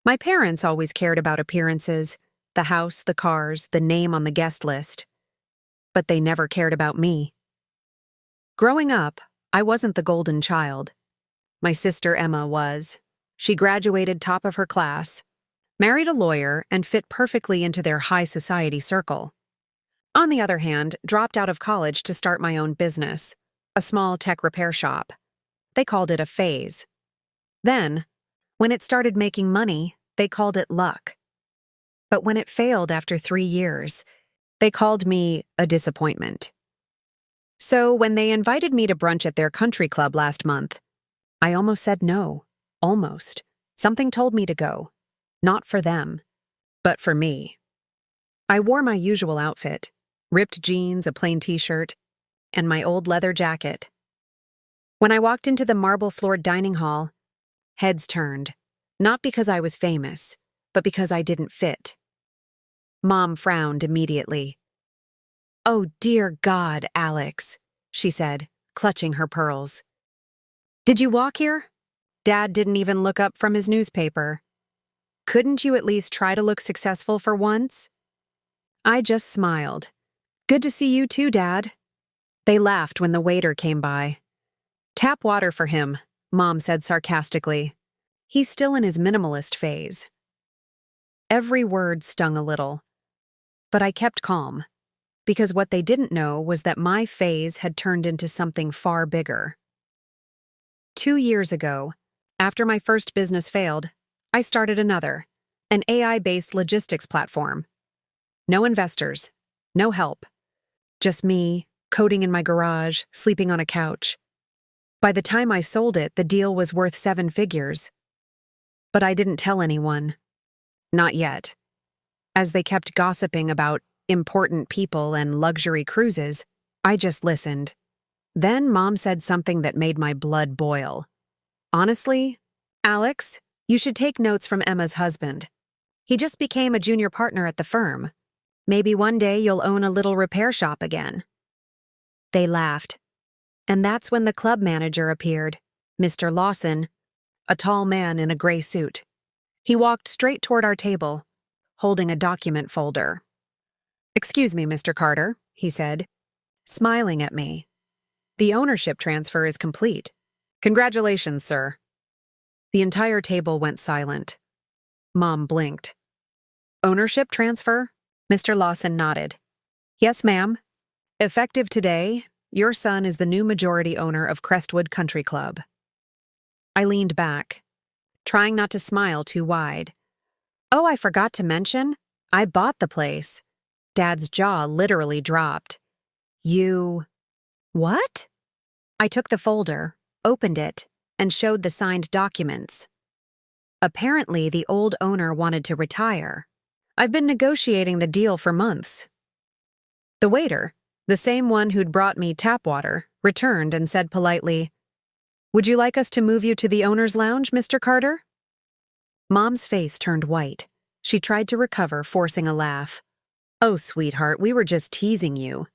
My parents always cared about appearances, the house, the cars, the name on the guest list. But they never cared about me. Growing up, I wasn't the golden child. My sister Emma was. She graduated top of her class, married a lawyer, and fit perfectly into their high society circle. On the other hand, dropped out of college to start my own business, a small tech repair shop. They called it a phase. Then, when it started making money, they called it luck. But when it failed after 3 years, they called me a disappointment. So when they invited me to brunch at their country club last month, I almost said no. Almost. Something told me to go. Not for them, but for me. I wore my usual outfit, ripped jeans, a plain t-shirt, and my old leather jacket. When I walked into the marble-floored dining hall, heads turned, not because I was famous, but because I didn't fit. Mom frowned immediately. "Oh, dear God, Alex," she said, clutching her pearls. "Did you walk here?" Dad didn't even look up from his newspaper. "Couldn't you at least try to look successful for once?" I just smiled. "Good to see you too, Dad." They laughed when the waiter came by. "Tap water for him," Mom said sarcastically. "He's still in his minimalist phase." Every word stung a little. But I kept calm, because what they didn't know was that my phase had turned into something far bigger. 2 years ago, after my first business failed, I started another, an AI-based logistics platform. No investors, no help. Just me, coding in my garage, sleeping on a couch. By the time I sold it, the deal was worth 7 figures. But I didn't tell anyone. Not yet. As they kept gossiping about important people and luxury cruises, I just listened. Then Mom said something that made my blood boil. "Honestly, Alex, you should take notes from Emma's husband. He just became a junior partner at the firm. Maybe one day you'll own a little repair shop again." They laughed. And that's when the club manager appeared, Mr. Lawson, a tall man in a gray suit. He walked straight toward our table, holding a document folder. "Excuse me, Mr. Carter," he said, smiling at me. "The ownership transfer is complete. Congratulations, sir." The entire table went silent. Mom blinked. "Ownership transfer?" Mr. Lawson nodded. "Yes, ma'am. Effective today, your son is the new majority owner of Crestwood Country Club." I leaned back, trying not to smile too wide. "Oh, I forgot to mention, I bought the place." Dad's jaw literally dropped. "You... what?" I took the folder, opened it, and showed the signed documents. Apparently, the old owner wanted to retire. I've been negotiating the deal for months. The waiter, the same one who'd brought me tap water, returned and said politely, "Would you like us to move you to the owner's lounge, Mr. Carter?" Mom's face turned white. She tried to recover, forcing a laugh. "Oh, sweetheart, we were just teasing you.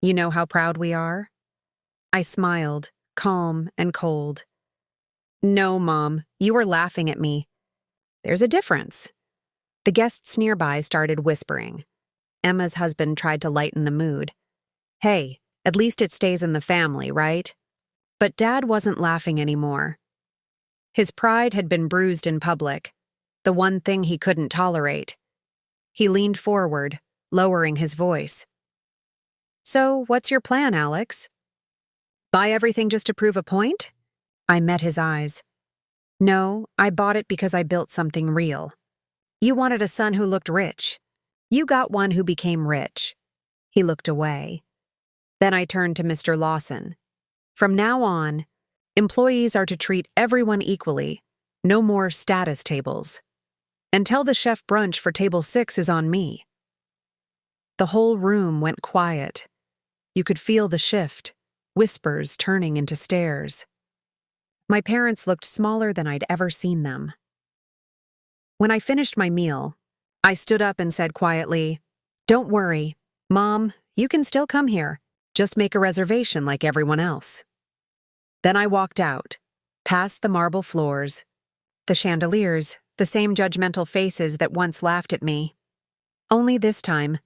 You know how proud we are?" I smiled, calm and cold. "No, Mom, you were laughing at me. There's a difference." The guests nearby started whispering. Emma's husband tried to lighten the mood. "Hey, at least it stays in the family, right?" But Dad wasn't laughing anymore. His pride had been bruised in public, the one thing he couldn't tolerate. He leaned forward, lowering his voice. "So, what's your plan, Alex? Buy everything just to prove a point?" I met his eyes. "No, I bought it because I built something real. You wanted a son who looked rich. You got one who became rich." He looked away. Then I turned to Mr. Lawson. "From now on, employees are to treat everyone equally, no more status tables. And tell the chef brunch for table 6 is on me." The whole room went quiet. You could feel the shift, whispers turning into stares. My parents looked smaller than I'd ever seen them. When I finished my meal, I stood up and said quietly, "Don't worry, Mom, you can still come here. Just make a reservation like everyone else." Then I walked out, past the marble floors, the chandeliers, the same judgmental faces that once laughed at me. Only this time,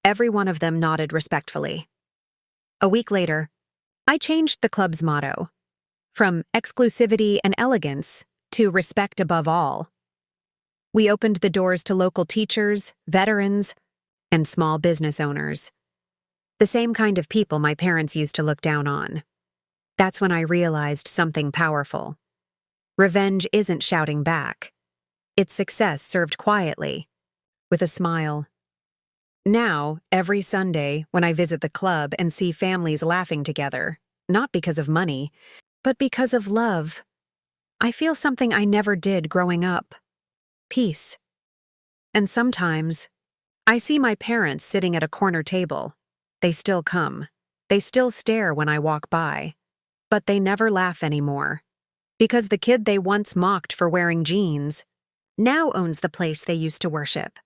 every one of them nodded respectfully. A week later, I changed the club's motto from exclusivity and elegance to respect above all. We opened the doors to local teachers, veterans, and small business owners. The same kind of people my parents used to look down on. That's when I realized something powerful. Revenge isn't shouting back. It's success served quietly, with a smile. Now, every Sunday, when I visit the club and see families laughing together, not because of money, but because of love, I feel something I never did growing up. Peace. And sometimes, I see my parents sitting at a corner table. They still come. They still stare when I walk by. But they never laugh anymore. Because the kid they once mocked for wearing jeans now owns the place they used to worship.